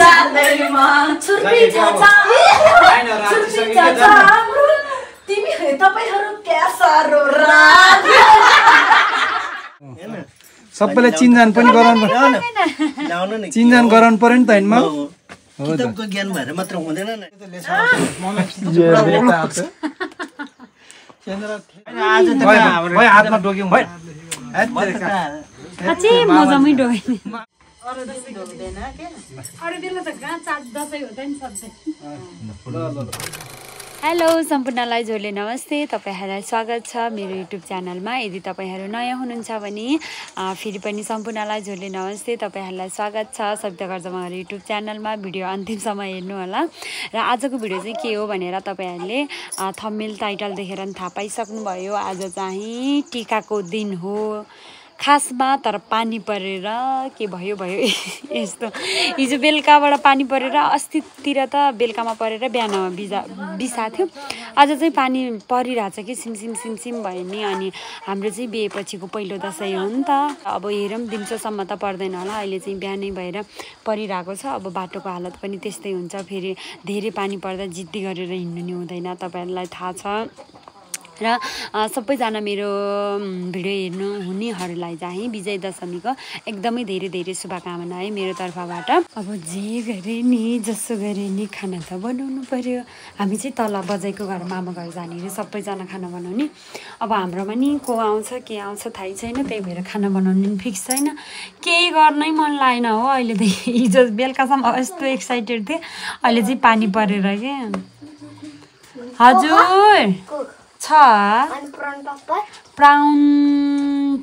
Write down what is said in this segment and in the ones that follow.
जादैमा छुर्पी छाछा तिमी तपाईहरु क्या सारो रात सबैले चिनजान पनि गराउनु चिनजान गराउनु पर्यो नि त हैन किताबको ज्ञान भएर मात्र हुँदैन नि भाइ हातमा डोक्यौ भाइ अझै मजामै डोक्यो अरु दिन ढोक्दैन के अरु बेला त गाँ चाट दसैँ हुँदैन सधैँ हेलो सम्पूर्णलाई झोले नमस्ते तपाईहरुलाई स्वागत छ मेरो युट्युब च्यानलमा यदि तपाईहरु नयाँ हुनुहुन्छ भने फेरि पनि सम्पूर्णलाई झोले नमस्ते तपाईहरुलाई स्वागत छ सविता गर्जमाको युट्युब च्यानलमा भिडियो अन्तिमसम्म हेर्नु होला र आजको भिडियो चाहिँ के हो भनेर तपाईहरुले थम्बनेल टाइटल देखेर नि थाहा पाइसक्नुभयो आज चाहिँ टीकाको दिन हो खासमा तर पानी परेर के भयो यस्तो हिजो बेलुकाबाट पानी परेर अस्तितिर त बेलुकामा परेर बिहानमा बिसा थियो आज चाहिँ पानी परिरहेछ कि सिमसिम भयो नि अनि हाम्रो चाहिँ बिहेपछिको पहिलो दशैं हो नि त अब हेरौँ दिउँसोसम्म त पर्दैन होला अहिले चाहिँ बिहानै भएर परिरहेको छ अब बाटोको हालत पनि त्यस्तै हुन्छ फेरि धेरै पानी पर्दा जिद्दी गरेर हिँड्नु नि हुँदैन तपाईहरुलाई थाहा छ र सबैजना मेरो भिडियो हेर्नु हुनेहरूलाई चाहिँ विजय दशमीको एकदमै धेरै शुभकामना है मेरो तर्फबाट अब जे गरे नि जसो गरे नि खाना त बनाउनु पर्यो हामी चाहिँ तल बजाइको घर मामा घर जाने रे सबैजना खाना बनाउने अब हाम्रोमा नि को आउँछ के आउँछ थाहै छैन त्यही भएर खाना बनाउनु नि फिक्स छैन केही गर्नै मन लागेन हो अहिले त हिजो बेलुकासम्म यस्तो एक्साइटेड थिएँ अहिले चाहिँ पानी परेर के हजुर छ प्राउन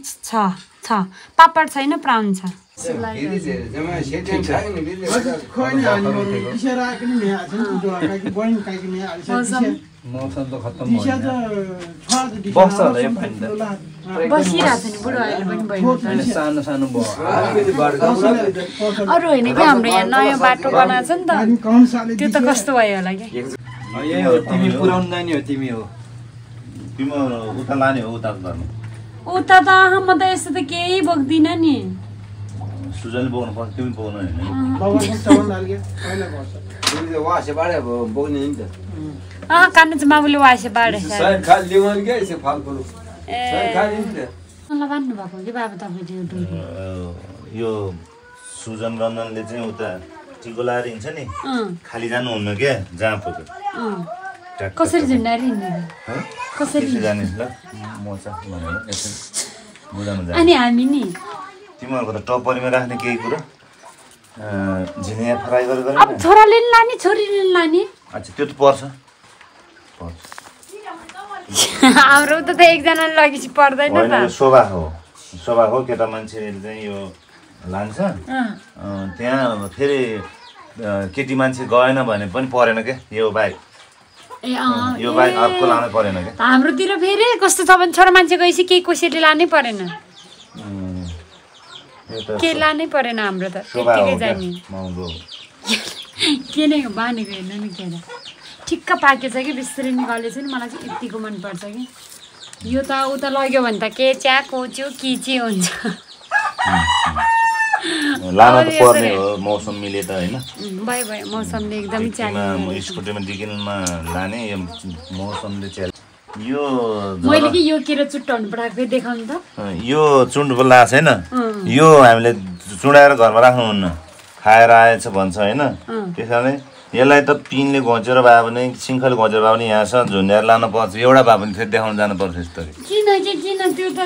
छ पापड छैन प्राउन छ अरू होइन कि हाम्रो यहाँ नयाँ बाटो बनाएको छ नि त त्यो त कस्तो भयो होला कि तिमी पुराउनु जाने हो तिमी हो उता लाने हो उता गर्नु उता त म त यस्तो त केही बोक्दिन नि सुजनले बोक्नु पर्छ तिमी बोक्नु हैन कानु चाहिँ बाबुले वासे बाडे भन्नु भएको कि बाबु तपाईँले यो सुजन रञ्जनले चाहिँ उता टिको लाएर हिँड्छ नि खाली जानुहुन्न क्या जहाँ पुग्यो कसरी झुन्डाएर हिँड्ने कसरी जाने ल म चाहिँ अनि हामी नि तिमीहरूको त टपरीमा राख्ने केही कुरा झिलिया फ्राई गरेर अब छोराले नि लाने छोरीले नि लाने अच्छा त्यो त पर्छ हाम्रो त एकजनाले लगेपछि पर्दैन त शोभा हो केटा मान्छेले चाहिँ यो लान्छ त्यहाँ फेरि केटी मान्छे गएन भने पनि परेन क्या यो बाइक यो बाइक अर्को लानै परेन क्या हाम्रोतिर फेरि कस्तो छ भने छोरा मान्छे गएपछि केही कसैले लानै परेन के लानै परेन हाम्रो त त्यतिकै जाने के नै बानेको हेर्नु नि के ठिक्क पाकेछ कि बिस्तारै निकालेछ नि मलाई चाहिँ यतिको मनपर्छ कि यो त उता लग्यो भने त के च्या कोच्यो किची हुन्छ लान त पर्ने हो मौसम मिले त हैन भयो मौसमले एकदमै च्यालेन्ज स्कुटीमा दिकिनमा लाने यो मौसमले च्यालेन्ज यो मैले कि यो केरा चुट्टाउनु पठाएको देखाउनु त यो चुन्ड बल्ला छैन यो हामीले चुडाएर घरमा राख्नुहुन्न खाएर आएछ भन्छ हैन त्यसैले यसलाई त पिनले घोचेर भए पनि सिङ्खले घोचेर भए पनि यहाँसम्म झुन्ड्याएर लानु पर्छ एउटा भए पनि फेरि देखाउन जानु पर्छ यस्तरी किन त्यो त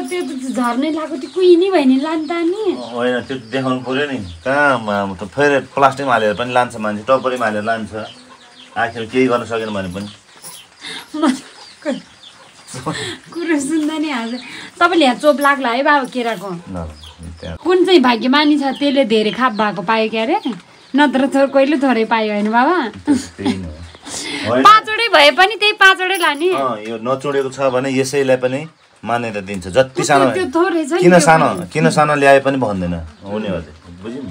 झर्नै लाग्यो त्यो कुहिनी भयो नि लान्दा नि होइन त्यो देखाउनु पर्यो नि कहाँ त फेरि प्लास्टिकमा हालेर पनि लान्छ मान्छे टपरीमा हालेर लान्छ आखिर केही गर्न सकेन भने पनि कुरो सुन्दा नि आज तपाईँले यहाँ चोप लाग्ला है बाबा केराको कुन चाहिँ भाग्यमानी छ त्यसले धेरै खाप भएको पायो क्या अरे नत्र कहिले थोरै पायो होइन बाबा पाँचवटै भए पनि त्यही पाँचवटै लाने यो नचुडेको छ भने यसैलाई पनि मान्यता दिन्छ जति सानो किन सानो ल्याए पनि भन्दैन हुने हो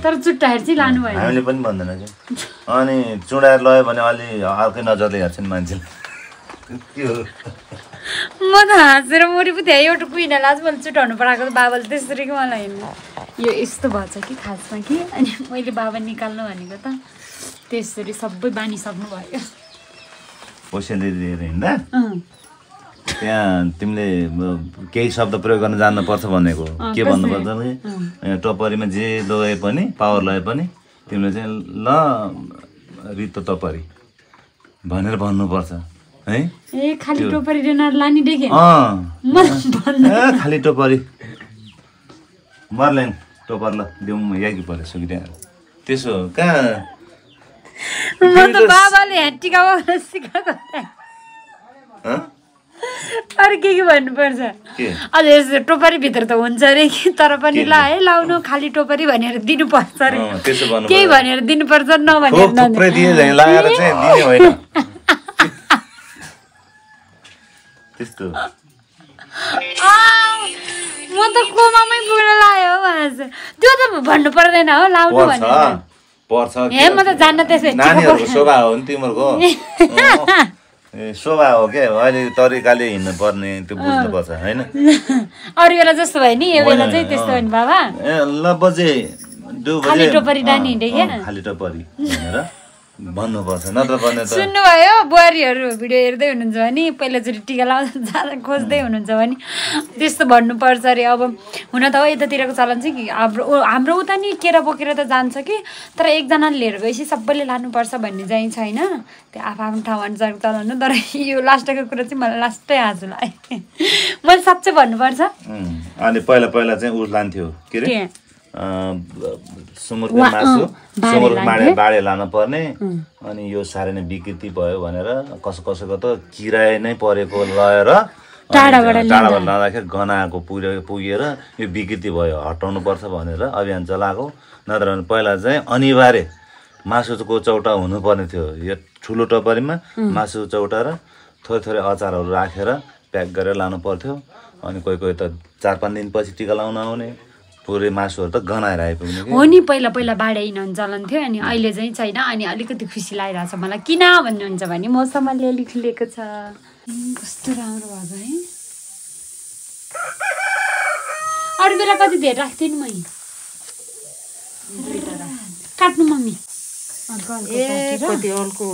तर चुट्टाएर चाहिँ लानु भयो हामीले पनि भन्दैन कि अनि चुडाएर लयो भने अलि अर्कै नजरले हेर्छ नि मान्छेले म त हाँसेर मरि पो थिएँ एउटा कुइनालाई आज मैले चुटाउनु पराएको बाबाले त्यसरी कि मलाई हेर्नु यो यस्तो भएछ कि खासमा कि अनि मैले बाबा निकाल्नु भनेको त त्यसरी सबै बानिसक्नु भयो पैसा लिएर हिँड्दा त्यहाँ तिमीले केही शब्द प्रयोग गर्न जान्नुपर्छ भनेको के भन्नुपर्छ भने टपरीमा जे लगाए पनि पावर लगाए पनि तिमीले चाहिँ ल रितो टपरी भनेर भन्नुपर्छ है ए खाली टोपरी रेनार लानी देखे खाली टोपरी मर्लेन टोपर ल देऊ याकी परे सुकिदिया त्यसो कहाँ म त बाबाले ह्याटिका सिकाएको अरे के भन्नुपर्छ अझ यस्तो टोपरी भित्र त हुन्छ अरे कि तर पनि ला है लाउनु खाली टोपरी भनेर दिनुपर्छ अरे केही भनेर दिनुपर्छ नभनेर त्यस्तो म त कोमामै पुग्न लाग्यो भनेर त्यो त भन्नु पर्दैन हो लाउनु भनेर पर्छ हे म त जान्न त्यसै नानीहरुको शोभा हो नि तिमीहरुको शोभा हो के अहिले तरिकाले हिँड्नु पर्ने त्यो बुझ्नुपर्छ हैन अरु बेला जस्तो भयो नि यो बेला चाहिँ त्यस्तो हो नि बाबा ल बजे 2 बजे खाली टोपरी डानी हिँडे के खाली टोपरी भनेर भन्नुपर्छ नत्र भने त सुन्नु भयो बुहारीहरु भिडियो हेर्दै हुनुहुन्छ भने पहिलोचोटि टिका लाउन जान खोज्दै हुनुहुन्छ भने त्यस्तो भन्नुपर्छ अरे अब हुन त हो यतातिरको चलन चाहिँ कि हाम्रो उता नि केरा बोकेर त जान्छ कि तर एकजनाले लिएर गएपछि सबैले लानुपर्छ भन्ने चाहिँ छैन त्यो आफ्नो ठाउँ अनुसारको चलन हो तर यो लास्टको कुरा चाहिँ मलाई लास्टै हाँसो लाग्यो मैले साँच्चै भन्नुपर्छ अनि पहिला चाहिँ उस लान्थ्यो के रे सुँगुरको मासु सुँगुरको बाडे लानु पर्ने अनि यो साह्रै नै विकृति भयो भनेर कसैको त किराय नै परेको लगेर टाढाबाट लाँदाखेरि गनाएको पुगेर यो विकृति भयो हटाउनु पर्छ भनेर अभियान चलाएको नत्र भने पहिला चाहिँ अनिवार्य मासुको चौटा हुनुपर्ने थियो यो ठुलो टपरीमा मासु चौटा र थोरै अचारहरू राखेर प्याक गरेर लानु पर्थ्यो अनि कोही त 4-5 दिनपछि टिका लाउन आउने पुरै मासुहरु त गनाएर आइपुग्ने हो नि पहिला बाडे हिँड्न चलन थियो अनि अहिले चाहिँ छैन अनि अलिकति खुसी लागिरहेछ मलाई किन भन्नुहुन्छ भने मौसममा लेखेको छ कस्तो राम्रो भएको है अरु बेला कति धेरै राख्थे नि मैले काट्नु मम्मी कति हल्को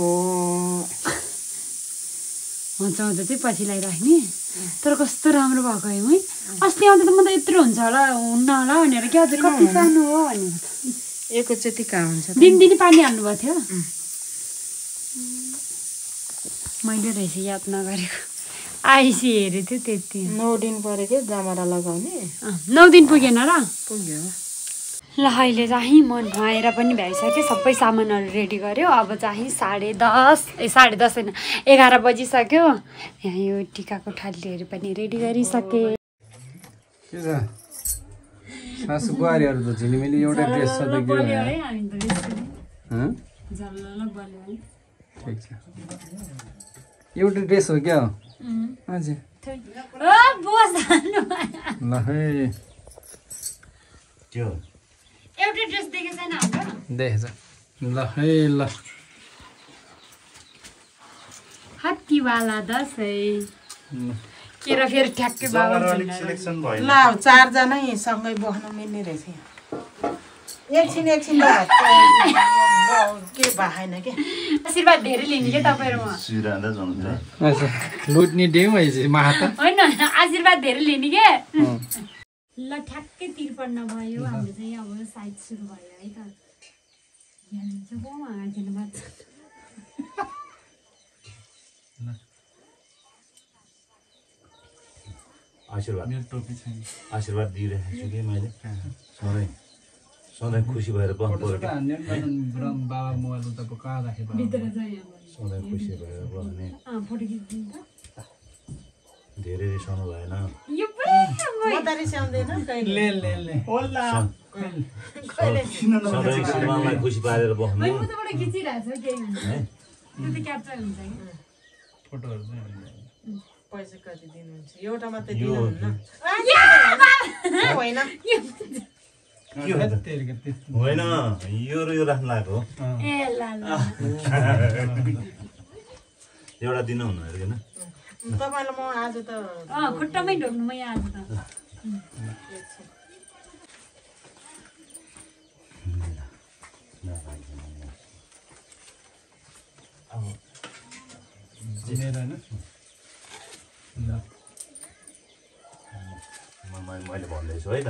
हुन्छ चाहिँ पछि लगाइराख्ने तर कस्तो राम्रो भएको है है अस्ति आउँदा त म त यत्रो हुन्छ होला हुन्न होला भनेर क्या अझ कति सानो हो भनेर एकैचोटि कहाँ हुन्छ दिनदिनै पानी हाल्नुभएको थियो मैले रहेछ याद नगरेको आइसी हेरेको थियो त्यति 9 दिन पऱ्यो के जमरा लगाउने 9 दिन पुगेन र पुग्यो ल अहिले चाहिँ मन भएर पनि भ्याइसक्यो सबै सामानहरू रेडी गर्यो अब चाहिँ 10:30 होइन 11 बजिसक्यो यहाँ यो टिकाको थालीहरू पनि रेडी गरिसके के छ सासु बुहारीहरू त झिलिमिली एउटा ड्रेस छ त के ठिक छ एउटा ड्रेस हो क्या हजुर ल है त्यो एउटा ड्रेस देखेछ नि हाम्रो देखेछ ल है ल हात्तीवाला दसैँ के र फेरि ठ्याक्कै बाबा सिलेक्सन भयो ल 4 जना सँगै बस्न मिल्ने रहेछ एकछिन के भएन के आशीर्वाद धेरै लिने के तपाईहरुमा सिरान्दा जान्छ अच्छा लुट्ने डेम है माता हैन आशीर्वाद धेरै लिने के ल ठ्याक्कै 53 भयो हाम्रो चाहिँ अब साइड सुरु भयो है त यहाँ चाहिँ बोमा आइदिनु भएको आशीर्वाद मेरो टोपी छैन आशीर्वाद दिइरहेको छु कि मैले सधैँ खुसी भएर बस्नु पर्यो बाबा मोबाइल त कहाँ राखे सधैँ खुसी भएर बस्ने फोटो खिच्दिन्छ धेरै रिसाउनु भएन यो सधैँ श्रीमानलाई खुसी पारेर बस्नु फोटोहरू पैसा कति दिनुहुन्छ एउटा मात्रै दिनुहुन्न होइन होइन यो राख्नु लागेको एउटा दिनु हुनु होइन तपाईँलाई म आज त खुट्टामै ढोक्नु म यहाँ आज त मैले भन्दैछु है त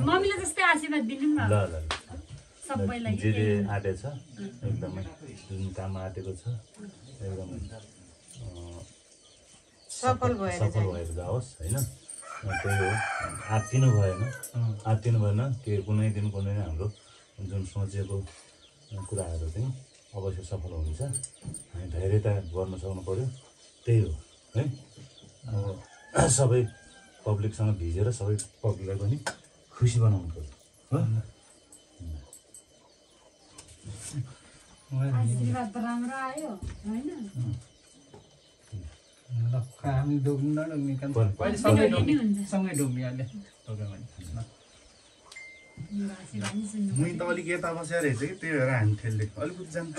मम्मीले जस्तै आशीर्वाद दिनु न ल ल सबैलाई जे जे आँटेछ एकदमै जुन काम आँटेको छ एकदमै सफल भएर जाओस् होइन त्यही हो आत्तिनु भएन के कुनै दिन हाम्रो जुन सोचेको कुराहरू चाहिँ अवश्य सफल हुन्छ हामी धैर्यता गर्न सक्नु पर्यो त्यही हो है अब सबै पब्लिकसँग भिजेर सबै पब्लिकलाई पनि खुसी बनाउनु पर्यो हो आशीर्वाद त राम्रो आयो हैन हामी डुब्नु नडुब्ने काम सँगै डुब्निहाल्यो मुई त अलिक यता बसेर रहेछ कि त्यही भएर हामी ठेल्दै अलिकति जान्छ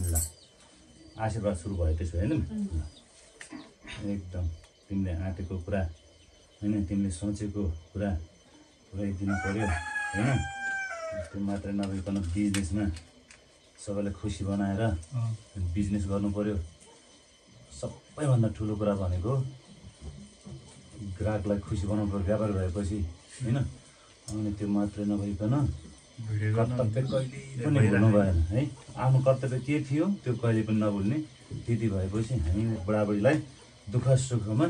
ल आशीर्वाद सुरु भयो त्यसो होइन एकदम तिमीले आँटेको कुरा होइन तिमीले सोचेको कुरा पुऱ्याइदिनु पर्यो होइन त्यो मात्रै नभइकन बिजनेसमा सबैलाई खुसी बनाएर बिजनेस गर्नु पर्यो सबैभन्दा ठुलो कुरा भनेको ग्राहकलाई खुसी बनाउनु पर्यो व्यापार भएपछि होइन अनि त्यो मात्रै नभइकन कर्तव्य कहिले पनि भुल्नु भएन है आफ्नो कर्तव्य के थियो त्यो कहिले पनि नभुल्ने त्यति भएपछि हामी बुढाबुढीलाई दुःख सुखमा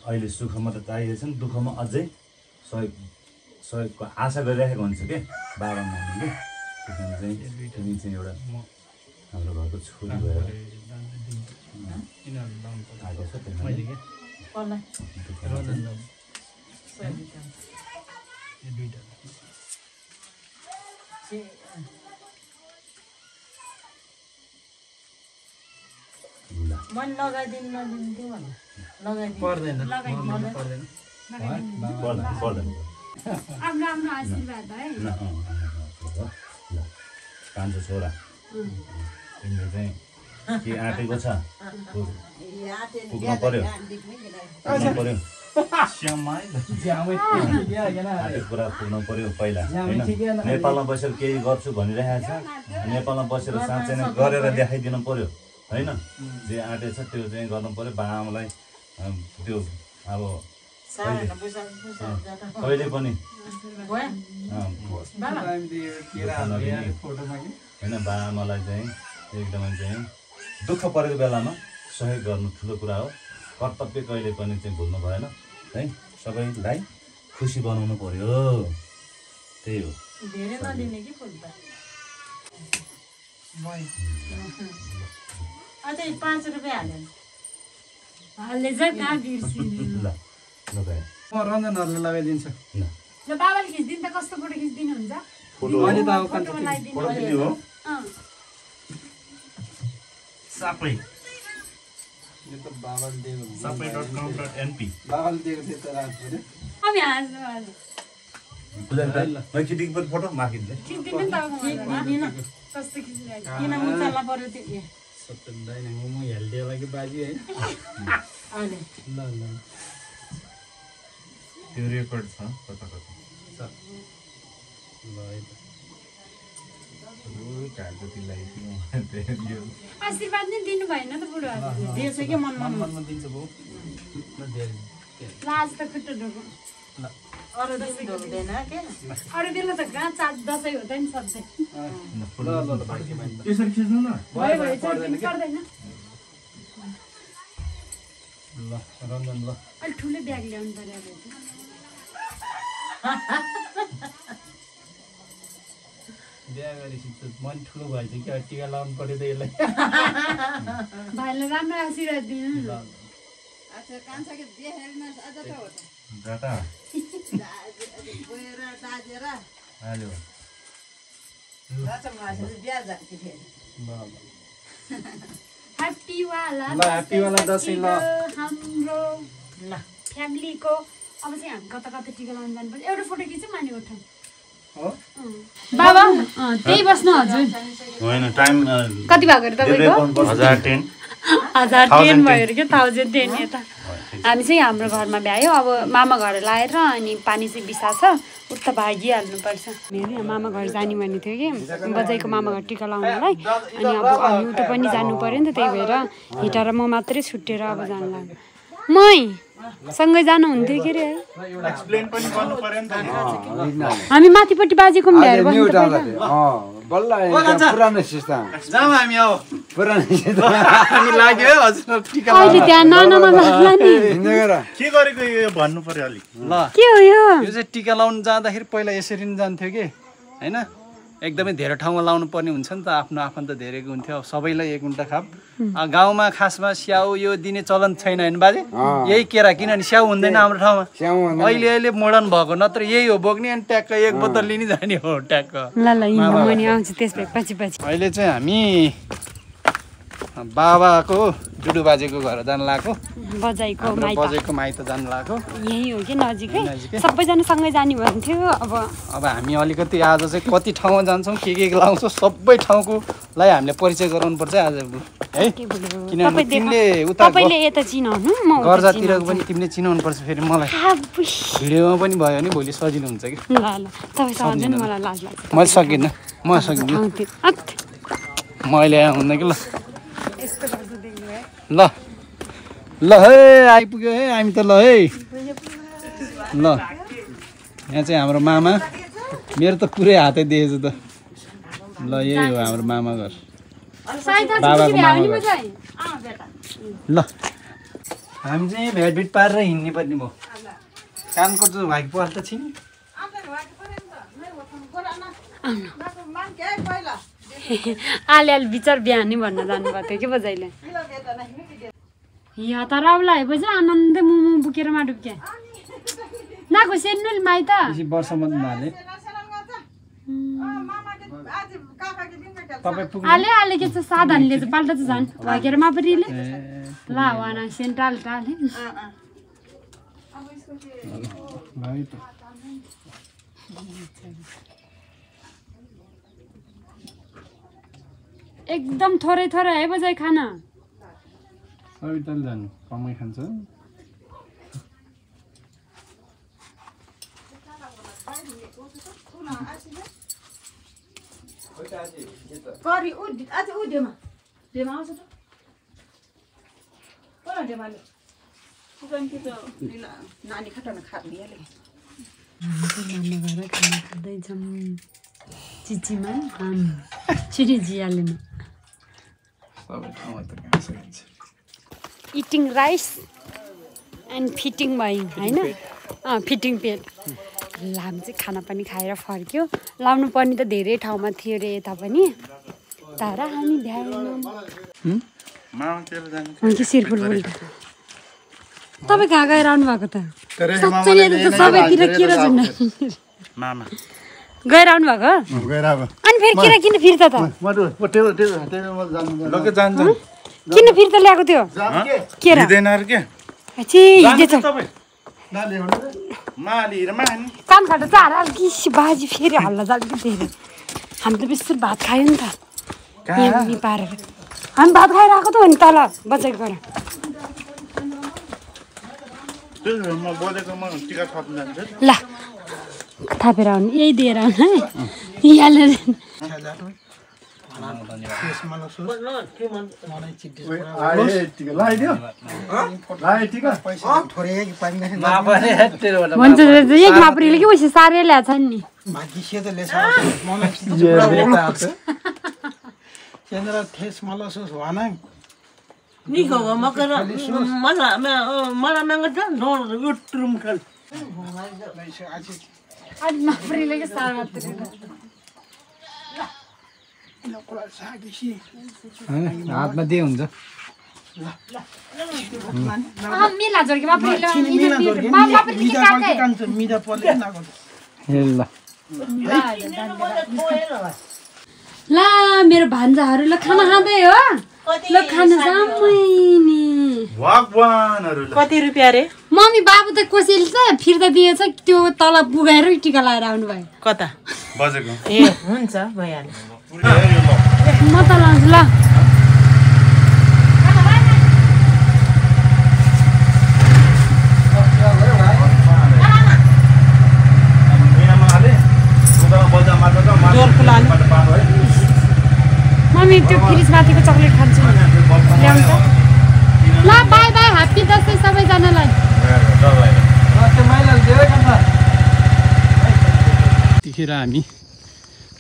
अहिले सुखमा त चाहिएको छ नि दुःखमा अझै सहयोगको आशा गरिराखेको हुन्छ क्या बाबा मम्मीले त्यसमा चाहिँ तिमी चाहिँ एउटा हाम्रो घरको छोरी भएर आएको छ मन लगाइदिनु नदिन्थ्यो भने लगाइदिनु पर्दैन पर्दैन आफ्नो आफ्नो आशीर्वाद है ल कान्छो छोरा तिमीले चाहिँ के आँटेको छ पुग्नु पर्यो कुरा पुग्नु पर्यो पहिला होइन नेपालमा बसेर केही गर्छु भनिरहेको छ नेपालमा बसेर साँच्चै नै गरेर देखाइदिनु पर्यो होइन जे आँटेछ त्यो चाहिँ गर्नु पर्यो बाबाआमालाई त्यो अब कहिले पनि होइन बाबाआमालाई चाहिँ एकदमै चाहिँ दुःख परेको बेलामा सहयोग गर्नु ठुलो कुरा हो कर्तव्य कहिले पनि चाहिँ भुल्नु भएन है सबैलाई खुसी बनाउनु पर्यो त्यही हो धेरै नदिने कि फुल त अझै 5 रुपियाँ हाल्यो हाल्ने चाहिँ कहाँ बिर्सिनु ल ल भाइ म रञ्जनहरूले लगाइदिन्छु ल ल बाबाले खिच्दिनु त कस्तो फोटो खिच्दिनु हुन्छ फोटो अहिले त अब फोटोमा लगाइदिनु फोटो खिच्ने हो सबै यो त बाबाले दिएको सबै.com.np बाबाले दिएको थियो त रात पऱ्यो हामी हाँस्नु आज मैं खिच्दिनु पर्यो फोटो माखिदिँदै खिच्दिनु नि त कस्तो खिचिरहेको किन मुचाल्ला पर्यो त्यो सत्तैन म हेल्दियो लागि बाजी है अहिले ल ल त्यो रेकर्ड छ कता कता ल है त आशीर्वाद नै दिनु भएन त बुढोहरूले दिएछ कि मनमा मनमा दिन्छ भाउ ल धेरै लाज त खुट्टा ढोको अरू दिन ढोक्दैन के अरू बेला त कहाँ चाट दसैँ हुँदा नि सधैँ ल ल ल बाँकी मान्छ यसरी खिच्नु न भयो भयो पर्दैन ल रञ्जन ल अलिक ठुलो ब्याग ल्याउनु पर्यो बिहा गरेपछि त मन ठुलो भएछ कि टिका लाउनु पर्यो त यसलाई भाइलाई राम्रो आशीर्वाद दिनु ल डाटा आयो ह्याप्पी वाला ल ह्याप्पी वाला दसैँ ल हाम्रो ल फ्यामिलीको अब चाहिँ हामी कता कता टिका लाउनु जानुपर्छ एउटा फोटो खिच्यौँ माने उठाउँ बाबा त्यही बस्नु हजुर होइन टाइम कति भएको अरे तपाईँको 1010 1010 भयो अरे क्या 1010 यता हामी चाहिँ हाम्रो घरमा भ्यायो अब मामा घर लाएर अनि पानी चाहिँ बिसा छ उता भागिहाल्नुपर्छ मेरो यहाँ मामा घर जाने भन्ने थियो कि बजाइको मामा घर टिका लाउनलाई अनि अब हामी उता पनि जानु पर्यो नि त त्यही भएर हिटा र म मात्रै छुट्टिएर अब जानु लाग्यो मै सँगै जानुहुन्थ्यो के अरे है हामी माथिपट्टि बाजेको पनि भ्याएर बस्नु अहिले त्यहाँ नानामा लाग्ला नि के गरेको यो भन्नु पर्यो अलिक के हो यो चाहिँ टिका लाउन जाँदाखेरि पहिला यसरी नै जान्थ्यो कि होइन एकदमै धेरै ठाउँमा लाउनु पर्ने हुन्छ नि त आफ्नो आफन्त धेरैको हुन्थ्यो अब सबैलाई एक उन्टा खाप गाउँमा खासमा स्याउ यो दिने चलन छैन होइन बाजे यही केरा किनभने स्याउ हुँदैन हाम्रो ठाउँमा अहिले मोडर्न भएको नत्र यही हो बोक्ने अनि ट्याक्क एक बोतल लिने जाने हो ट्याक्क ल ल म नि आउँछु त्यसपछि पछि पछि अहिले चाहिँ हामी बाबाको जुडु बाजेको घर जान लाग्यो बजाइको माइत जान लाग्यो यही हो कि नजिकै सबैजना सँगै जाने भन्थ्यो अब हामी अलिकति आज चाहिँ कति ठाउँमा जान्छौँ के लाउँछौँ सबै ठाउँकोलाई हामीले परिचय गराउनु पर्छ आज है किनभने तिमीले उता यता चिनाउनु म गर्जातिरको पनि तिमीले चिनाउनु पर्छ फेरि मलाई भिडियोमा पनि भयो भने भोलि सजिलो हुन्छ कि ल ल तपाईँ मलाई लाज लाग्छ मैले सकिनँ म सकिनँ मैले हुन्न कि ल ल है आइपुग्यो है हामी त ल है ल यहाँ चाहिँ हाम्रो मामा मेरो त पुरै हातै देखेछ त ल यही हो हाम्रो मामा घर बाबाको मामा घर ल हामी चाहिँ भेटभिट पारेर हिँड्ने पर्ने भयो कानको चाहिँ भाइको पल त छिन् आले विचार बिहानै भन्न जानुभएको थियो कि बजाइले यहाँ त राउला भएपछि आनन्दै मोमो बोकेर मा डुब्क्या नाको सेन्नु माइत वर्षमा हाले आले आले के छ साधनले चाहिँ पाल्टा चाहिँ झन् भागेर मा परिले ला वाना सेन्ट्रल टाले एकदम थोरै थोरै है बजाइ खाना सबै जानु कमै खान्छ करी आज उड्योमा डेमा आउँछ त कोला डेमाले सुगन्ती त नानी खटाउन खादिहाले मामा घर खाना खाँदैछौँ चिचीमा हाम छिरी जियालेमा सबै ठाउँमा त कहाँ सकिन्छ इटिङ राइस एन्ड फिटिङ भयो होइन फिटिङ पेट लाम चाहिँ खाना पनि खाएर फर्क्यो लाउनु पर्ने त धेरै ठाउँमा थियो अरे यता पनि तर हामी भ्याएनौँ सिरफुल बोल्दा तपाईँ कहाँ गएर आउनु भएको त सबैतिर किरा झुन्डा गएर आउनु भएको अनि फेरि किरा किन फिर्ता त किन फिर्ता ल्याएको थियो केरा कान खाँदा चाहिँ हल्की बाजी फेरि हल्ला जाल्दै धेरै हामी त बेसी भात खायो नि त यहाँ पारेर हामी भात खाएर आएको त हो नि तल बजाएको घर ल थापेर आउनु यही दिएर आउनु है यहाँले भन्छ एक मापरीले के पैसा साह्रै ल्याएको छ नि हातमा दिए हुन्छ ल मेरो भान्जाहरू ल खाना खाँदै हो ल खाना जामै कति रुपियाँ रे मम्मी बाबु त कसैले त फिर्ता दिएछ त्यो तल पुगाएर टिका लगाएर आउनु भयो कता बजेको ए हुन्छ भइहाल्यो म त लान्छु ल मम्मी त्यो फ्रिज माथिको चक्लेट खान्छु ल्याउँछ ल बाई बाई ह्याप्पी दसैँ सबैजनालाई यतिखेर हामी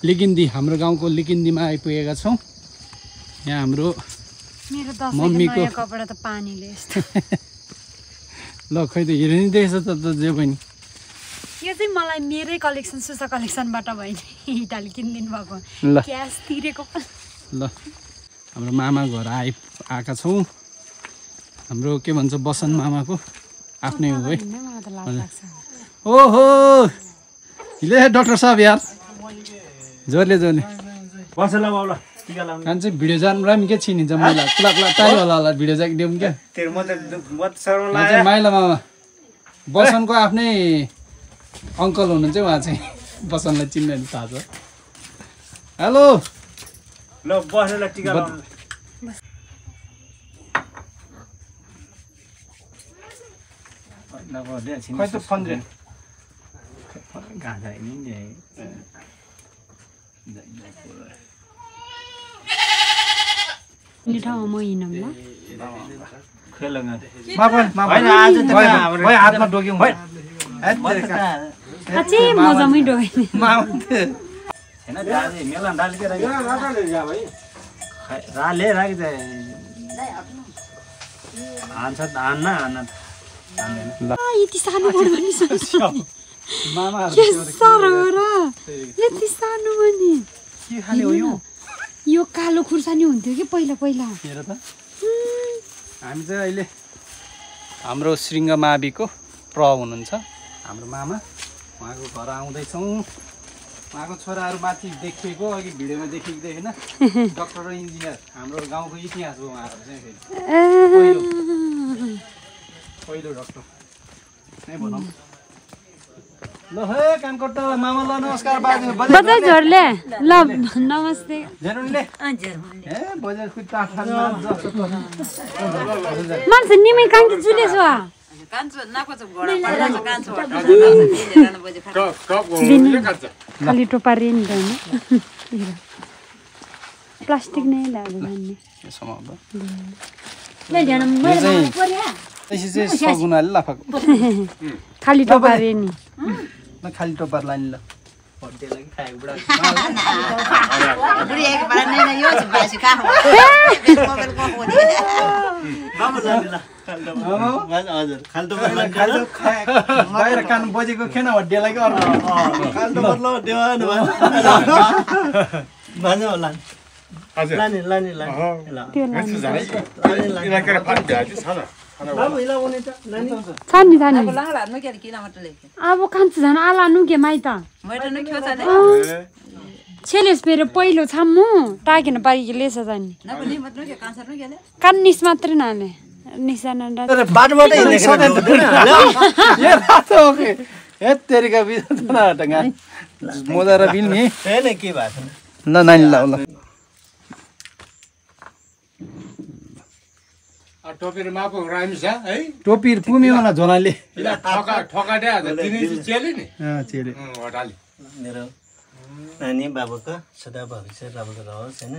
लिकिन्दी हाम्रो गाउँको लिकिन्दीमा आइपुगेका छौँ। यहाँ हाम्रो मेरो दसैँको मम्मीको नयाँ कपडा त पानीले यस्तो ल खै त हेर नि देखेछ त जे पनि यो चाहिँ मलाई मेरै कलेक्सन सुसा कलेक्सनबाट भयो नि इटाली किनिदिनु भएको ल क्यास तिरेको ल हाम्रो मामा घर आएका छौँ। हाम्रो के भन्छ बसन्त मामाको आफ्नै हो है। मलाई त लाज लाग्छ ओहो ले डाक्टर साहब यार जोरले जोरले बसेला बाउला टिका लाउनु खान्छ भिडियो जानु रामी के छिनिन्छ मैला क्ला क्ला टाइम होला भिडियो चाहिँ दिउँ क्या तेरो म त शर्मा यहाँ चाहिँ माइला मामा बसन्तको आफ्नै अङ्कल हुनुहुन्छ उहाँ चाहिँ बसन्तलाई चिन्ने थाहा छ। हेलो ल बसेला टिका लाउनु खै त फन्द्रे गाजा नि नि ठाउँमा म हिँडौँ ल खेलंगा मापन मापन आज त हाम्रो भाइ हातमा डोक्यौँ अझै मजामै डोगेँ मामा हैन दाजु मेला डाल के राख्यो जा भाइ राले राख दे आन्छ आन्न आन्न यति सानो बढ पनि मामा के साह्रो र यति सानो पनि के खाने हो यो कालो खुर्सानी हुन्थ्यो कि पहिला पहिला हेर त हामी चाहिँ अहिले हाम्रो श्रृङ्ग माविको प्रभ हुनुहुन्छ हाम्रो मामा उहाँको घर आउँदैछौँ। उहाँको छोराहरू माथि देखिएको अघि भिडियोमा देखेको थिएँ होइन डक्टर र इन्जिनियर हाम्रो गाउँको इतिहास हो उहाँहरू चाहिँ फेरि पहिलो डक्टर नै भनौँ। ल हे कानकोट मामा ल नमस्कार बाजे बजाइ झोरले ल नमस्ते झेरुनले ए बजार कुइ ताठानमा जस्तो मान्छे निमै काङ्की जुलेछु खाली टोपा रेनी होइन प्लास्टिक नै ल्याएर जान्ने त्यसै चाहिँ सगुनाले लाफाको खाली टोपा रेनी ल खाली टोपा लाने ल बाहिर कान बजेको खेन हड्डेलाई कि अर्को छ नि अब कान्छ झन् आला नुके माइत छेलेस फेरि पहिलो छाम्मु टाकेन पारिके लेस जाने कान्निस मात्रै नाले निशाना तेरिका मोजा र बिल नि के भएको ल नानी ल ल टोपीर मापो रामी छ है टोपी पुमी होला झोलाले ठका ठका दे तिनी चेले नि चेले हटाली मेरो नानी बाबुको सदा भविष्य राम्रो रहोस् हैन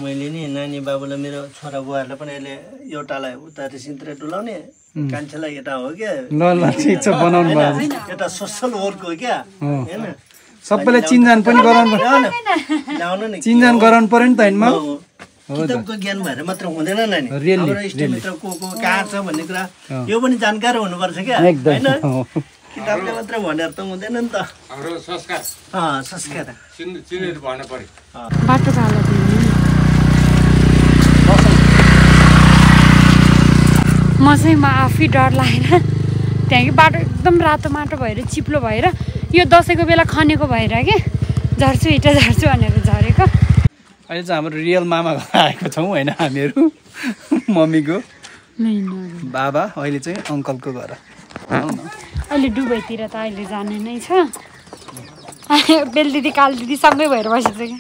मैले नि नानी बाबुलाई मेरो छोरा बुहारलाई पनि अहिले एउटालाई उता सिन्तिर डुलाउने कान्छेलाई यता हो क्या ल ल ठिक छ बनाउनु भयो एउटा सोसल वर्क हो क्या हैन सबैलाई चिनजान पनि गराउनु ल्याउनु नि चिनजान गराउनु पर्यो नि त हैन किताबको ज्ञान भएर मात्र हुँदैन नानी रियली हाम्रो इष्टमित्र को कहाँ छ भन्ने कुरा यो पनि जानकार हुनुपर्छ क्या एकदम किताबले मात्र भनेर त हुँदैन नि त हाम्रो संस्कार संस्कार चिनेर भन्नु पर्यो बाटो कालो म चाहिँ आफै डर लागेर त्यहाँ कि बाटो एकदम रातो माटो भएर चिप्लो भएर यो दसैँको बेला खनेको भएर के झर्छु इटा झर्छु भनेर झरेको अहिले चाहिँ हाम्रो रियल मामा घर आएको छौँ होइन हामीहरू मम्मीको बाबा अहिले चाहिँ अङ्कलको घर अहिले दुबईतिर त अहिले जाने नै छ बेल दिदी काल दिदी सँगै भएर बसिसक्यो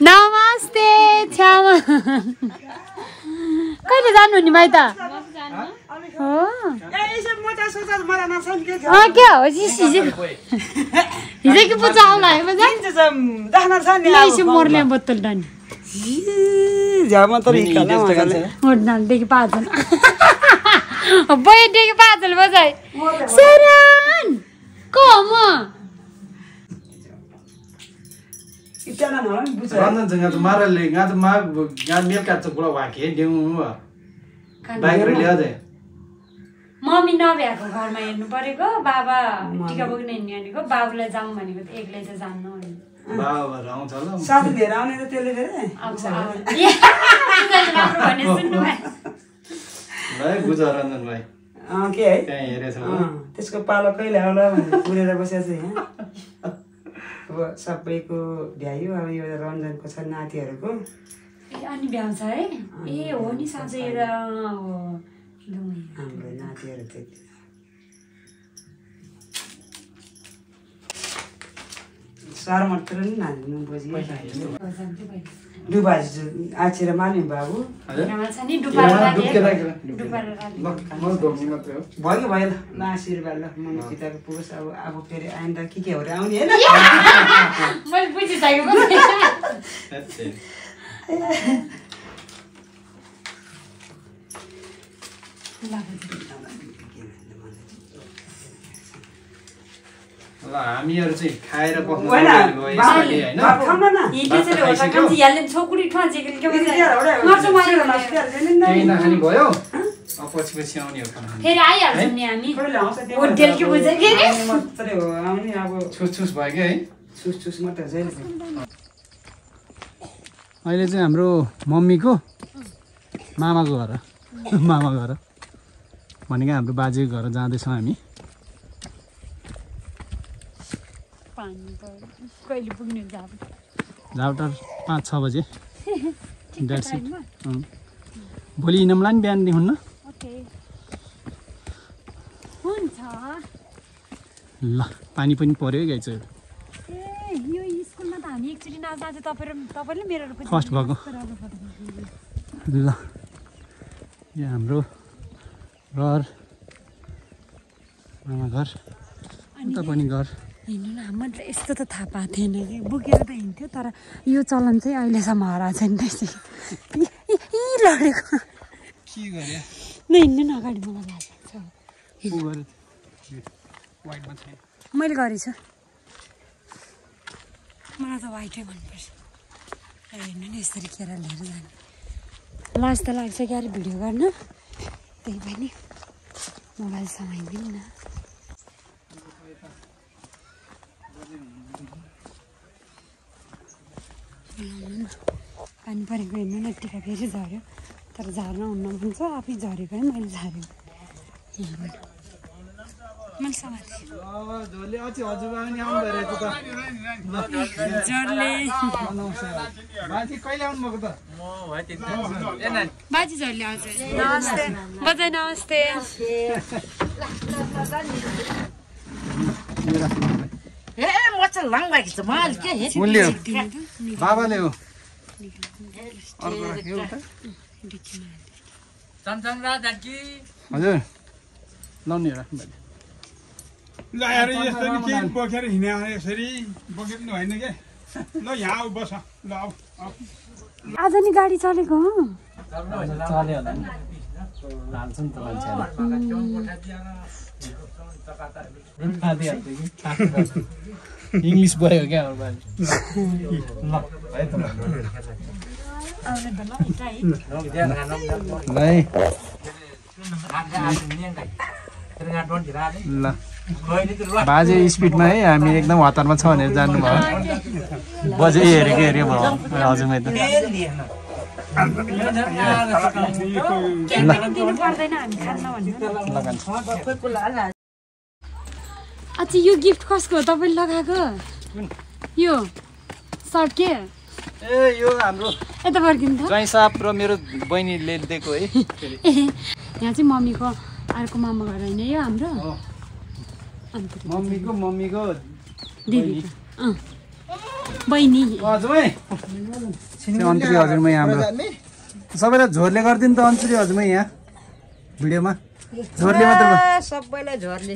नमस्ते छ्यामा कहिले जानु नि माइत हो के हो हिजोको पूजा आउला है मर्ने बोतल डानी देखि पाँचजना बैठेको पाँचजना बजाइ सरान को म रञ्जनसँग त मारले गा त मा गा मेल काट्छ पुरा वाके देउ बाइक ल्याउ दे मम्मी नभ्याएको घरमा हेर्नु परेको बाबा टिका बोक्न हिँड्नेको बाबुलाई जाउँ भनेको त एक्लै त जान्नु बाबा आउँछ ल साथी लिएर आउने त त्यसले फेरि भाइ गुजा रञ्जन भाइ के है त्यहाँ हेरेछ त्यसको पालो कहिले आउला भनेर पुरेर बसेको छ यहाँ अब सबैको भ्यायो अब यो रञ्जनको छ नातिहरूको अनि भ्याउँछ है ए हो नि साँच्चै हाम्रो नातिहरू त्यति सार मात्र नि नाच्नु बुझ्यो डुबाजी आछेर माने बाबु भयो भयो ल आशीर्वाद ल मन पिताको पुगोस् अब फेरि आइन्दा के हो र आउने ल हामीहरु चाहिँ खाएर बस्नु नखाने भयो पछि आउने हो खाना छुस भयो क्या है अहिले चाहिँ हाम्रो मम्मीको मामाको घर मामा घर भनेको हाम्रो बाजेको घर जाँदैछौँ हामी झाउटर 5-6 बजे भोलि हिँड्नुलाई नि बिहानदेखि हुन्न ल पानी पनि पर्यो है गाइस फर्स्ट भएको ल यो हाम्रो घर मामा घर उता पनि घर हिँड्नु न मैले यस्तो त थाहा पाएको थिएन कि बोकेर त हिँड्थ्यो तर यो चलन चाहिँ अहिलेसम्म हराएको छैन लडेको के गरे न हिँड्नु न अगाडि मलाई लाग्छ मैले गरेछु मलाई त वाइटै मनपर्छ हेर्नु नि यसरी केरा लिएर जाने लाज त लाग्छ क्यारे भिडियो गर्न त्यही पनि मोबाइल समाइदिउँ न पानी परेको हेर्नु न टिका फेरि झऱ्यो तर झार्न हुन्न भन्छ आफै झरेको है मैले झारेको मैले समातेँ बाजी झरले आउँछ नमस्ते बजाइ नमस्ते बाबाले हो हजुर लाउने ल यस्तो नि के बोकेर हिँड्या यसरी बोकेर नि होइन क्या ल यहाँ आऊ बस ल आऊ आज नि गाडी चलेको हो चल्यो होला नि हाल्छ नि त मान्छेले इङ्ग्लिस भयो क्या ल बाजे स्पिडमा है हामी एकदम हतारमा छ भनेर जानुभयो बजे हेरेको हेऱ्यो भयो हजुर मैले अच्छा यो गिफ्ट कसको हो तपाईँले लगाएको यो सर्ट के ए यो हाम्रो यता फर्किनु त ज्वाइँ साहब र मेरो बहिनीले दिएको है यहाँ चाहिँ मम्मीको अर्को मामा घर होइन यो हाम्रो मम्मीको दिदी बहिनी हजुरमै अन्तरी हजुरमै हाम्रो सबैलाई झोरले गरिदिनु त अन्तरी हजुरमै यहाँ भिडियोमा झोरले मात्र सबैलाई झोरले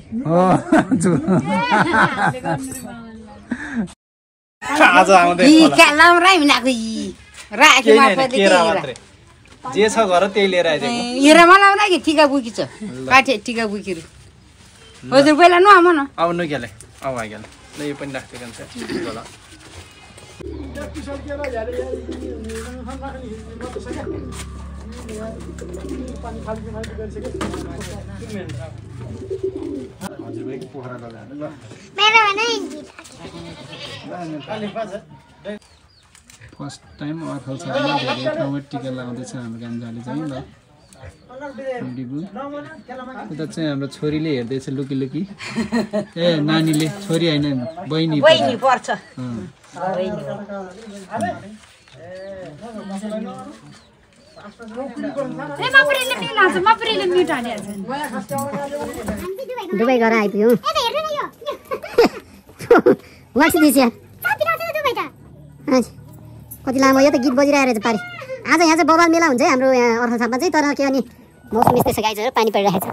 आज आउँदै जे छ घर त्यही लिएर आइदिएको टिका बुकी छ काठे टिका बुकीहरू हजुर पहिला नआम न अब नुकेले अब आइगेले ल यो पनि राख्दै जान्छ होला हजुरबाईको पोखरा लगाएर ल फर्स्ट टाइम अर्खल छ धेरै ठाउँमा टिका लगाउँदैछ हाम्रो गान्जाले चाहिँ ल उता चाहिँ हाम्रो छोरीले हेर्दैछ लुकी लुकी ए नानीले छोरी होइन बहिनी पर्छ दुबई गएर आइपुग्यौँ कति लामो यो त गीत बजिरहेको रहेछ पारि आज यहाँ चाहिँ बबाल मेला हुन्छ है हाम्रो यहाँ अर्खल छापमा चाहिँ तर के अनि मौसम यस्तै छ गाइजहरू पानी परिरहेको छ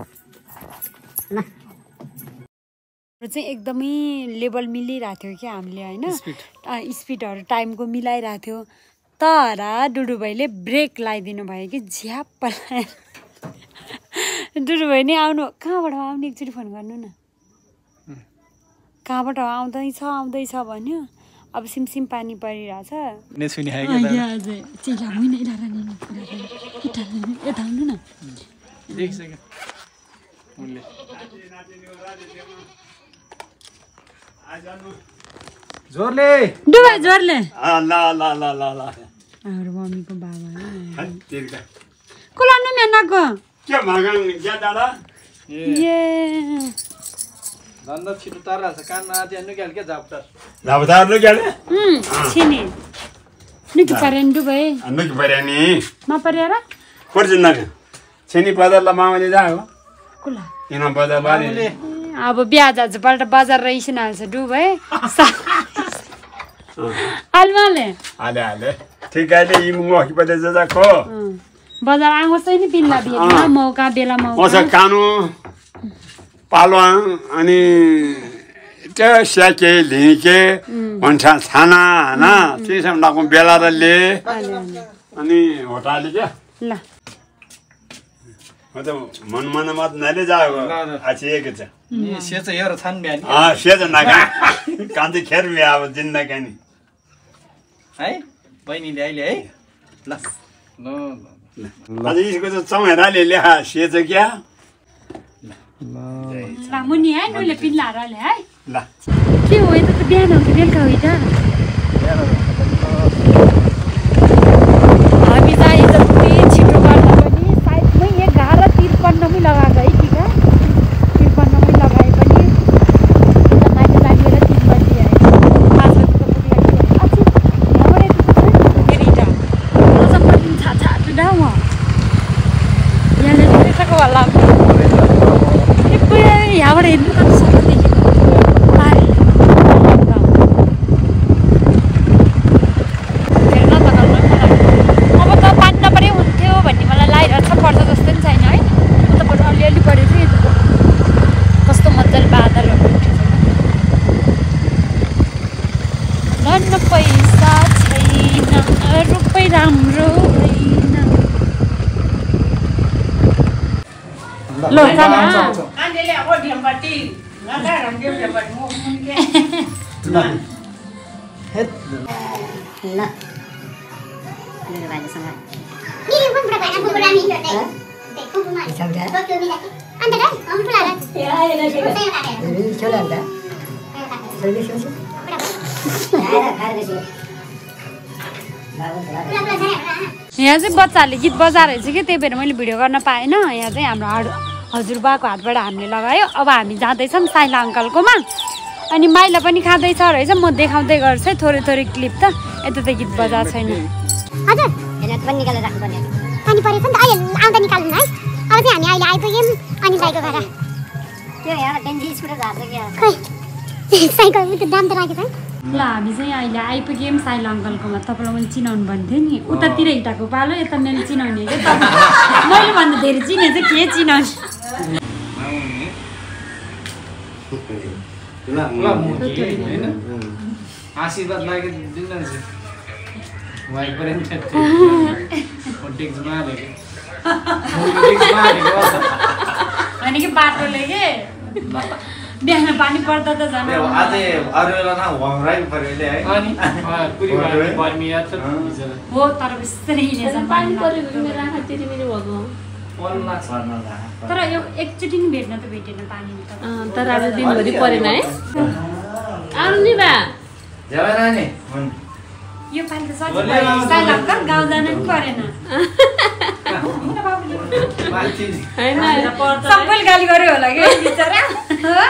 ल चाहिँ एकदमै लेभल मिलिरहेको थियो क्या हामीले होइन स्पिडहरू टाइमको मिलाइरहेको थियो तर डुडु भाइले ब्रेक लगाइदिनु भयो कि झ्याप्प डुडु भाइ नै आउनु कहाँबाट आउने एकचोटि फोन गर्नु न कहाँबाट आउँदैछ भन्यो अब सिमसिम पानी परिरहेछ जोरले जोरले हाम्रो मम्मीको बाबा कुलाउनु मेनाको धन्दा छिटो तारिहाल्छ कानमा आधी नुक्याल क्या झापटार छिनी नुकी पर्यो नि डुबाई नुकी पर्यो नि मा पर्यो र पर्छ छिनी बजारलाई मामाले जायो कुला यहाँ बजार बाले अब बिहा जाजपल्ट बजार रहिसन हाल्छ डुबाई आलमाले आले ठीक आहे यी मुखी पते जाको बजार आउँछ नि पिल्ला बिहा मौका बेला मौका ओसा कानु पालो अनि त्यो स्याके लिके भन्ठा छाना हैन त्यसम लाको बेला र ले अनि होटाले क्या ल म त मन मत नले जाओ आछि एक छ नि सेच हेर छान बिहान सेच नगा कान्ति खेर बे अब जिन्दगी नि है बहिनीले अहिले है ल आज यसको त चौहेराले लेखा सेच क्या ल मुनि है नले पिल्ला रले है ल के हो त बिहान हुन्छ बेलुका होइ त हामी चाहिँ जति छिटो गर्दा पनि साइडमै 11:53 लगाएको है टिका 53 लगाए पनि माइती लागेर 3 बजी आयो 5 बजीको पुग्ला दावा यहाँले देखेको होला यहाँबाट हेर्नु त सबै देखेको अब त पानी नपरे हुन्थ्यो भन्ने मलाई लागिरहेको छ पर्छ जस्तो पनि छैन है उताबाट अलिअलि पऱ्यो कि कस्तो मजाले बादलहरू उठेछ धन्न पैसा छैन रुपै राम्रो ल आन्टीले अब ढेम्पटी नगा रन्देउ ढेम्पटी म मुनिके ल मेरो भाइसँग नि कुन पुरा भाइ आफू पुरा नि देखो पुमा सबटा टोक्यो मिला अन्त र हम पुरा र छोला अन्त सर्भिस यहाँ चाहिँ बच्चाहरूले गीत बजाएर रहेछ कि त्यही भएर मैले भिडियो गर्न पाएन यहाँ चाहिँ हाम्रो हजुरबाको हातबाट हामीले लगायो अब हामी जाँदैछौँ साइला अङ्कलकोमा अनि माइला पनि खाँदैछ रहेछ म देखाउँदै गर्छु है थोरै थोरै क्लिप त यता त गीत बजाएको छैन हजुर हेर्न पनि निकालेर राख्नुपर्ने पानी परेछ नि त अहिले आउँदा निकाल्नु है अब चाहिँ हामी अहिले आइपुग्यौँ अनि बाइकको घर त्यो यहाँ डेन्जी स्कुटर झार्छ क्या खै साइकलको दाम त राखेको छ ल हामी चाहिँ अहिले आइपुग्यौँ साइल अङ्कलकोमा तपाईँलाई मैले चिनाउनु भन्थेँ नि उतातिर हिँडाको पालो यता मैले चिनाउने क्या मैले भन्दा धेरै चिने चाहिँ के चिनाउने आशीर्वाद मागे अनि कि बाटोले के बिहान पानी पर्दा त झन् हो तर बिस्तारै हिँडेछ पानी तर यो एकचोटि नि भेट्न त भेटेन पानी तर आज दिनभरि परेन है आउनु नि बा यो पानी त सजिलो गाउँ जान पनि परेन सबैले गाली गर्यो होला कि बिचरा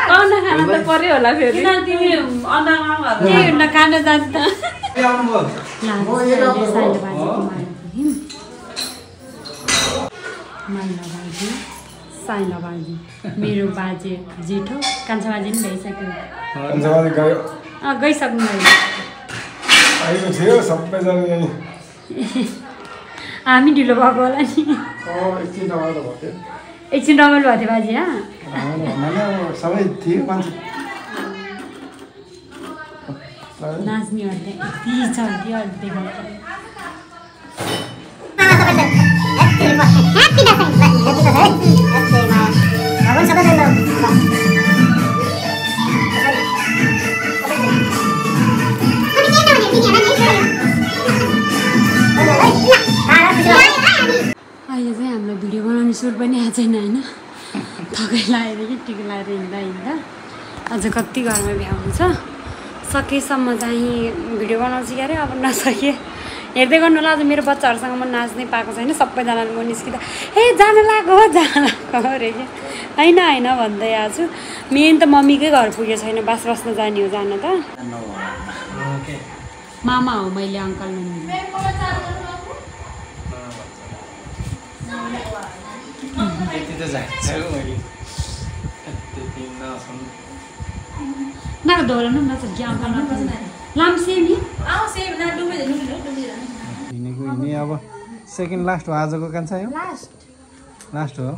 खाना त पर्यो होला फेरि तिमी केही हुन्न खान जान्छ साइला बाजी मेरो बाजे जेठो कान्छा बाजे पनि भइसक्यो गइसक्नु हामी ढिलो भएको होला नि एकछिन रमाइलो भएको थियो बाजे नाच्नेहरूले यति छ अहिले चाहिँ हाम्रो भिडियो बनाउने सुट पनि आएको छैन होइन थकै लगाएर कि टिका लगाएर हिँड्दा हिँड्दा अझ कति घरमा भ्याउनु छ सकेसम्म चाहिँ भिडियो बनाउँछु क्यारे अब नसके हेर्दै गर्नु होला आज मेरो बच्चाहरूसँग म नाच्नै पाएको छैन सबैजनाले म निस्किँदा ए जान लाग्यो अरे कि होइन होइन भन्दै आएको छु मेन त मम्मीकै घर पुगेको छैन बास बस्न जाने हो जान त मामा हो मैले अङ्कल ना दोलन ना सब क्या करना लाम सेम ही आओ सेम ना डुबे हिँडेको अब सेकेन्ड लास्ट हो आजको कान्छा यो लास्ट हो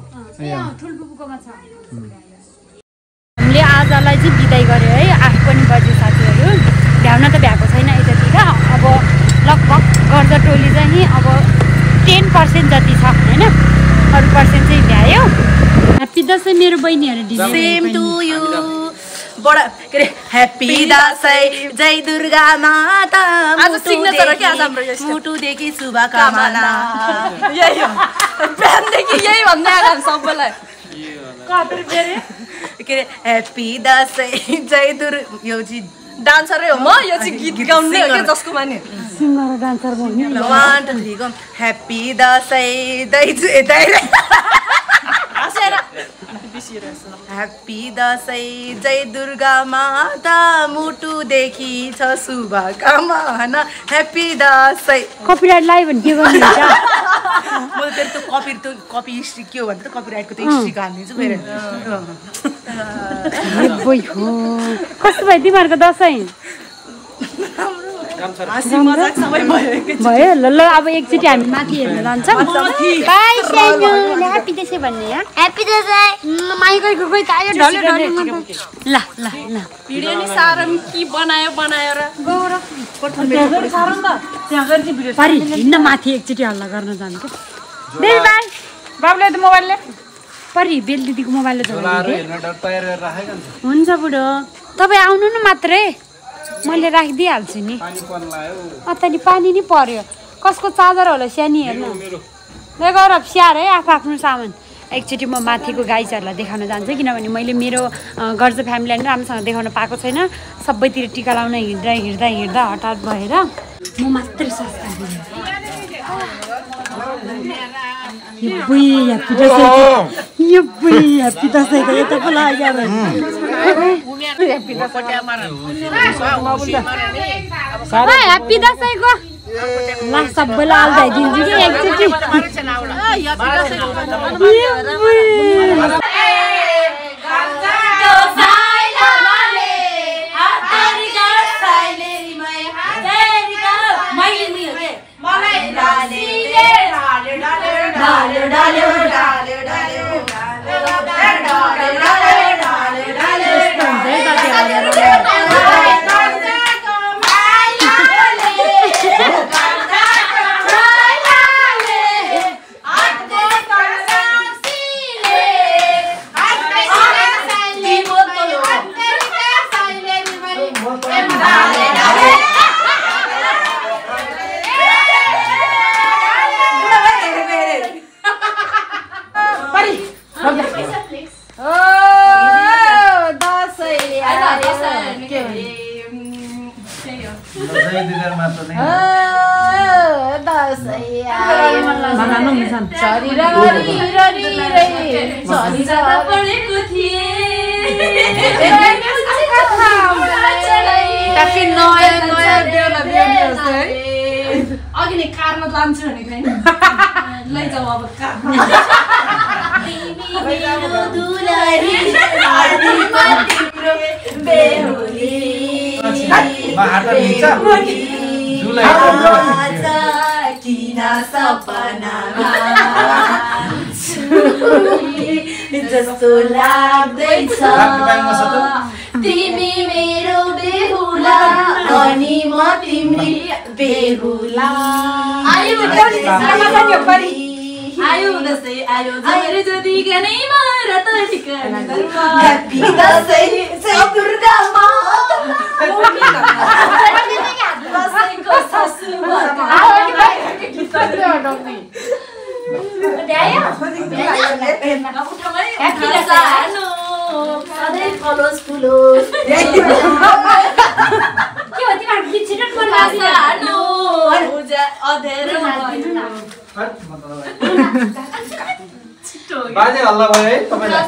ठुलबुबुकोमा छ हामीले आजलाई चाहिँ बिदाई गर्यो है 8 पनि बजे साथीहरू भ्याउन त भ्याएको छैन यतातिर अब लगभग गर्दा टोली चाहिँ अब 10% जति छ हैन अरु पर्सेन्ट चाहिँ भ्यायो ह्यापी दसैँ मेरो बहिनीहरु डिजाइन सेम टु यु बडा के रे ह्यापी दसैँ जय दुर्गा माता आज सिग्नेचर के आज हाम्रो यस्तो मुटु देखि शुभकामना यही हो बिहान देखि यही भन्दै आएको सबैलाई कतरी बेरे के रे ह्यापी दसैँ जय दुर्गा यो चाहिँ डान्सरै हो म यो चाहिँ गीत गाउने हो के जसको माने सिंगर डान्सर भन्ने 1 2 3 go happy Dashain happy Dashain जय दुर्गा माता मुटु देखि छ शुभकामना ह्यापी दसैँ कपिराइट लाइ भने के गर्नु हुन्छ म फेरि त्यो कपी हिस्ट्री के हो भने त कपिराइटको त हिस्ट्री हाल्दिन्छु फेरि कस्तो भयो तिमीहरूको दसैँ भयो ल ल अब एकचोटि हामी माथि हेर्न जान्छौँ बाई साइनो ह्यापी दसैँ भन्ने यहाँ ह्यापी दसैँ माइकै गई त आयो ढल्यो ढल्यो ल ल ल भिडियो नि सारम कि बनायो र गएर पारी हिँड्न माथि एकचोटि हल्ला गर्न जान्छ बेबी बाई बाबुले त मोबाइलले परी बेल दिदीको मोबाइलले हुन्छ बुढो तपाईँ आउनु न मात्रै मैले राखिदिइहाल्छु नि अतनि पानी नि पर्यो कसको चार्जर होला सानी हेर्नु गौरव स्याहार है आफ्नो सामान एकचोटि म माथिको गाइजहरूलाई देखाउन जान्छु किनभने मैले मेरो गर्ज फ्यामिलीलाई पनि राम्रोसँग देखाउन पाएको छैन सबैतिर टिका लाउन हिँड्दा हठात भएर म मात्रै सस्ता ह्यापी दसैँ त यता पो लाग्यो ह्याप्पी दसैँको ला सबैलाई आल्दाइदिन्छु कि एकचोटि अघि नै कारमा लान्छु भनेको होइन लैजाऊ अब किन सपनामा जस्तो लाग्दैछ तिमी मेरो बेहुला अनि म तिमी बेहुला आयो दसैँ आयो जरे जति गनैमा रत ठिकाना ह्याप्पी दसैँ जय दुर्गा माता दसैँको ससुराल सधैँ फलोस् फुलोस् बाजे हल्ला भयो है तपाईलाई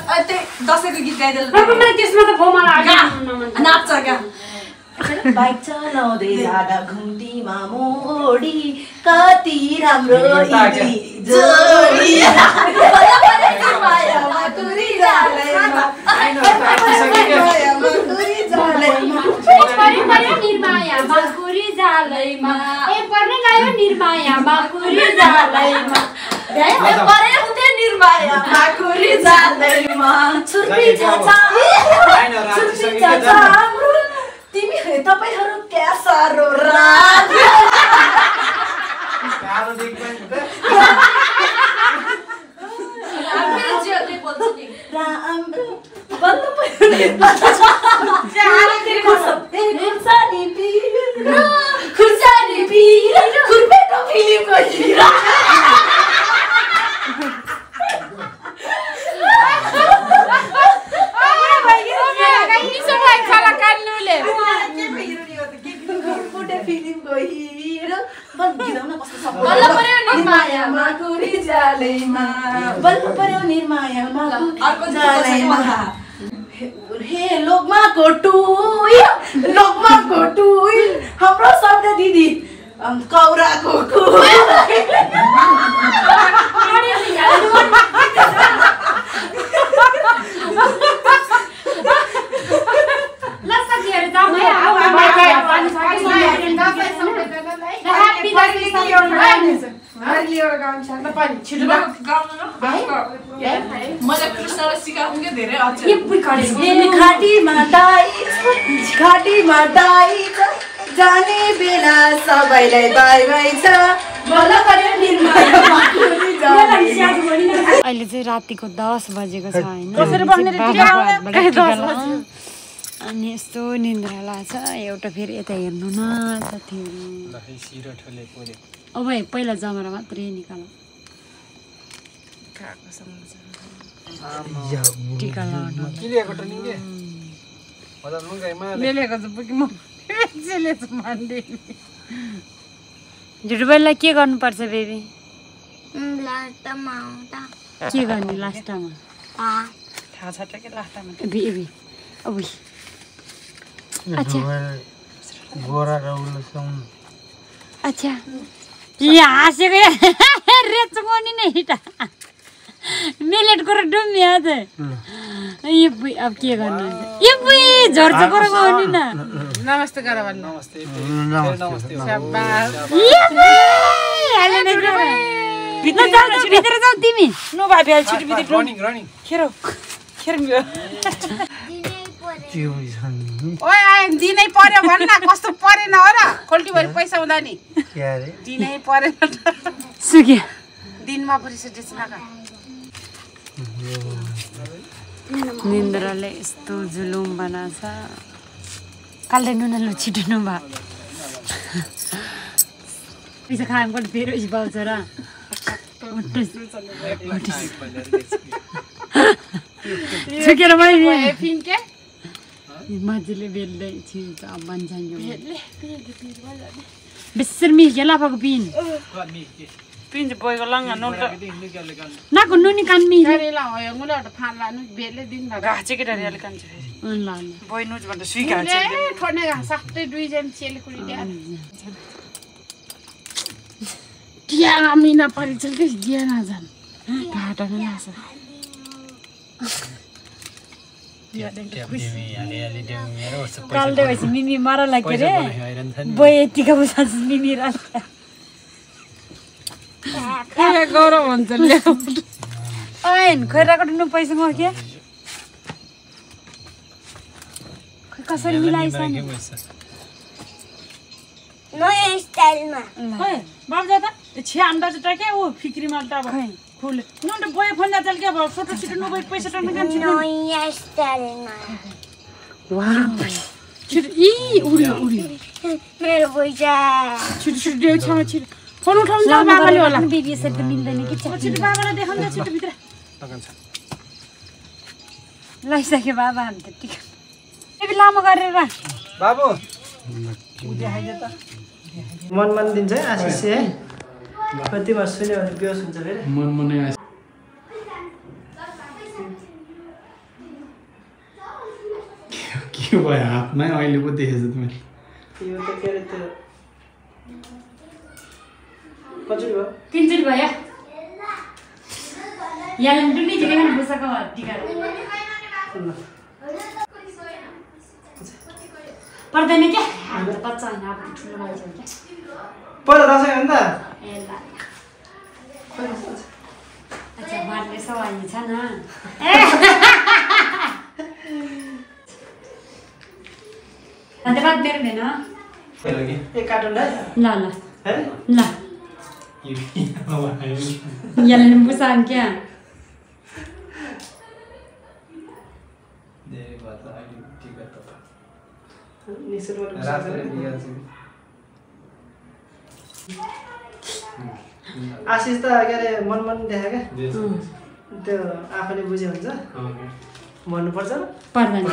दसैँको गीत गाइदेऊ त्यसमा त फोमा लाग्यो नाच्छ क्या बाइक चलाउँदै जाँदा घुम्तीमा मोडी कति राम्रो जोडी तिमी तपाईहरु क्या सारो राम्रो खुर्सानी पिरो खुर्पेटो फिल्मको हिरो हे लोकमाको टुई हाम्रो शब्द दिदी कौराको जाने बेला सबैलाई बाई बाई छ अहिले चाहिँ रातिको 10 बजेको छ होइन अनि यस्तो निन्द्रा लाग्छ एउटा फेरि यता हेर्नु न साथीहरू अब पहिला जमरा मात्रै निकाल टिका लगाउनु झुटुबेललाई के गर्नुपर्छ बेबी के गर्ने लास्टमा बेबी ओइ अच्छा गोरा रौलो सुन अच्छा ये हाँसेको रेचुकोनी नै हिटा मिलेटको र डुम्बिया चाहिँ यो बुई अब के गर्नु यो बुई झर्चको र गाउनी न नमस्ते गर भन्नु नमस्ते शाबास भित्र जाऊ तिमी नो भाइ भ्याल छिटो भित्र रनिङ खेर ओए आए दिनै पर्यो भन्न कस्तो परेन हो र खोल्टी भरि पैसा हुँदा नि के अरे दिनै परेन सुके दिनमा परिसकेछ न निन्द्राले यस्तो जुलुम बनाछ काल्दै नुना लु छिटो नुबा पैसा खाएँ पनि फेरि उस पाउँछ र सुकेर मैले फिन्के मान्छेले बेल्दै छिन्छ अब भन्छन् बेसर मिल्के लाफाको पिन पिन बोइको लङ्गा नोट नाको नुनी कान्मी गरेला हो यो मुला त फान लानु बेले दिन गाचे के डरियाले कान्छ ल बोइ नुज भन्दा सुइका छ ठोड्ने गा साक्दै दुई जन चेले कुडी दिया दिया मिना परिचल के दिया ना जान घाटा न लाछ काल्दै भएपछि मिमी मर लाग्यो रे बोइ यतिको बुझान्छ मिमी र गौरव हुन्छ ऐन खैराको नु पैसा म के कसरी मिलाइछ नि नयाँ स्टाइलमा खै बाब जाता छे आन्दा चाहिँ के ओ फिक्री माल्टा अब फुल न त बोय फोन जा चल के अब फोटो छिटो न बोय पैसा टर्न कान्छ नयाँ स्टाइलमा वाह छिटो इ उड्यो मेरो पैसा छिटो छिटो देउ छ छिटो फोन उठाउनु जा बाबाले होला बेबी यसरी त मिल्दैन कि छिटो बाबालाई देखाउनु जा छिटो भित्र लैसक्यो बाबा हामी त टिक बेबी लामो गरेर बाबु मन दिन्छ है आशिष है कति वर्ष सुन्यो भने बेहोस हुन्छ फेरि मनमनै के भयो हातमै अहिले पो देखेछु मैले यो त के अरे त्यो कचुरी भयो तिनचोटि भयो यहाँ डुली झिकेन बुसाको टिका पर्दैन क्या हामी त बच्चा होइन अब ठुलो मान्छे हो क्या पहिला दसैँ हो नि त ए ल अच्छा बाटले सवाली छ न अन्त बात मेरो भएन एक कार्टुन है ल ल है ल यहाँ बुसान क्या आशिष त के अरे मन देखा क्या त्यो आफूले बुझे हुन्छ भन्नुपर्छ पर्दैन